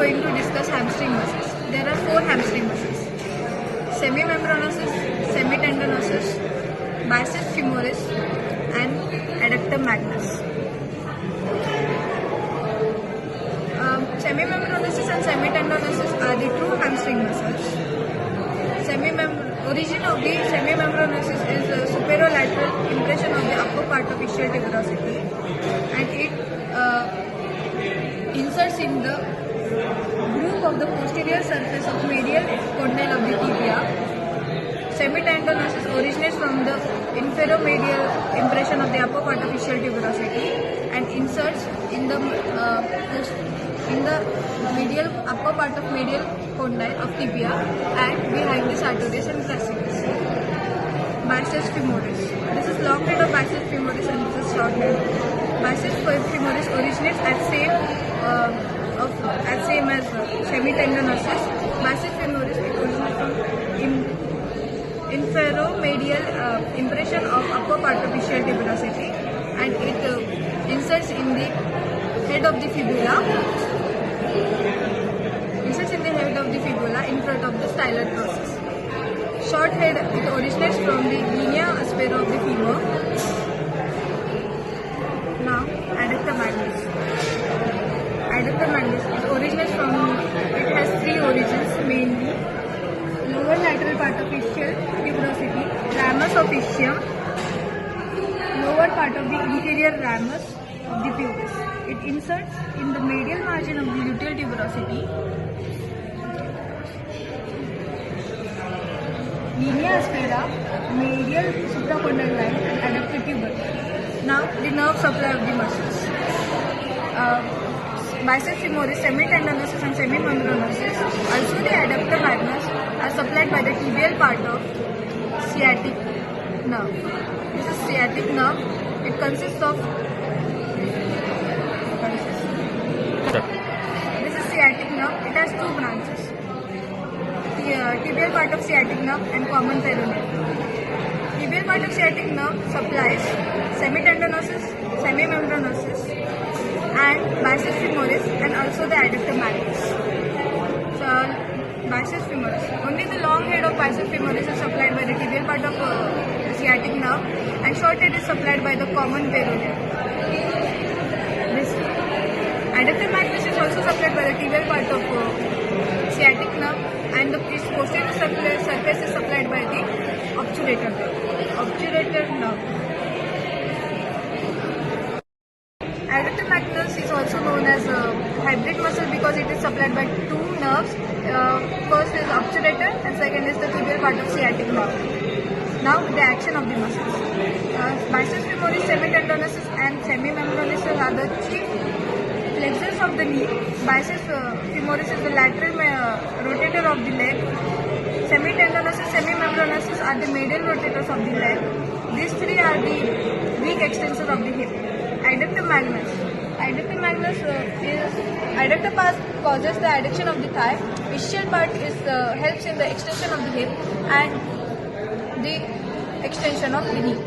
going to discuss hamstring muscles. There are 4 hamstring muscles: semimembranosus, semitendinosus, biceps femoris, and adductor magnus. Semimembranosus and semitendinosus are the true hamstring muscles. Origin of the semimembranosus is the superolateral impression of the upper part of ischial tuberosity, and it inserts in the groove of the posterior surface of medial condyle of the tibia. Semitendinosus originates from the inferomedial impression of the upper part of ischial tuberosity and inserts in the medial upper part of medial condyle of tibia and behind the sartorius and gracilis. Biceps femoris. This is long head of biceps femoris and this is short head. Biceps femoris originates as same as semitendinosus. Biceps femoris it originates from inferomedial impression of upper part of ischial tuberosity and it inserts in the head of the fibula. Inserts in the head of the fibula in front of the stylar process. Short head it originates from the linea aspera of the femur. Now adductor magnus. Adductor magnus it originates from, it has 3 origins mainly: lower lateral part of ischial tuberosity, ramus of ischium, lower part of the inferior ramus of the pubis. It inserts in the medial margin of the luteal tuberosity, linea aspera, medial supracondyle line, and adductor tuber. Now the nerve supply of the muscles. Biceps femoris, semitendinosus and semimembranosus, also the adductor magnus, are supplied by the tibial part of sciatic nerve. This is sciatic nerve. It consists of sciatic nerve. It has 2 branches: tibial part of sciatic nerve and common peroneal. Tibial part of sciatic nerve supplies semitendinosus, semimembranosus, and biceps femoris, and also the adductor magnus. So, biceps femoris. Only the long head of biceps femoris is supplied by the tibial part of sciatic nerve, and short head is supplied by the common peroneal. This adductor magnus is also supplied by the tibial part of sciatic nerve, and the posterior surface is supplied by the obturator nerve. Adductor magnus is also known as a hybrid muscle because it is supplied by 2 nerves. First is obturator and second is the tibial part of sciatic nerve. Now the action of the muscles. Biceps femoris, semitendinosus and semimembranosus are the chief flexors of the knee. Biceps femoris is the lateral rotator of the leg. Semitendinosus, semimembranosus are the medial rotators of the leg. These 3 are the weak extensors of the hip. Adductor magnus. Adductor part causes the adduction of the thigh. Ischial part helps in the extension of the hip and the extension of the knee.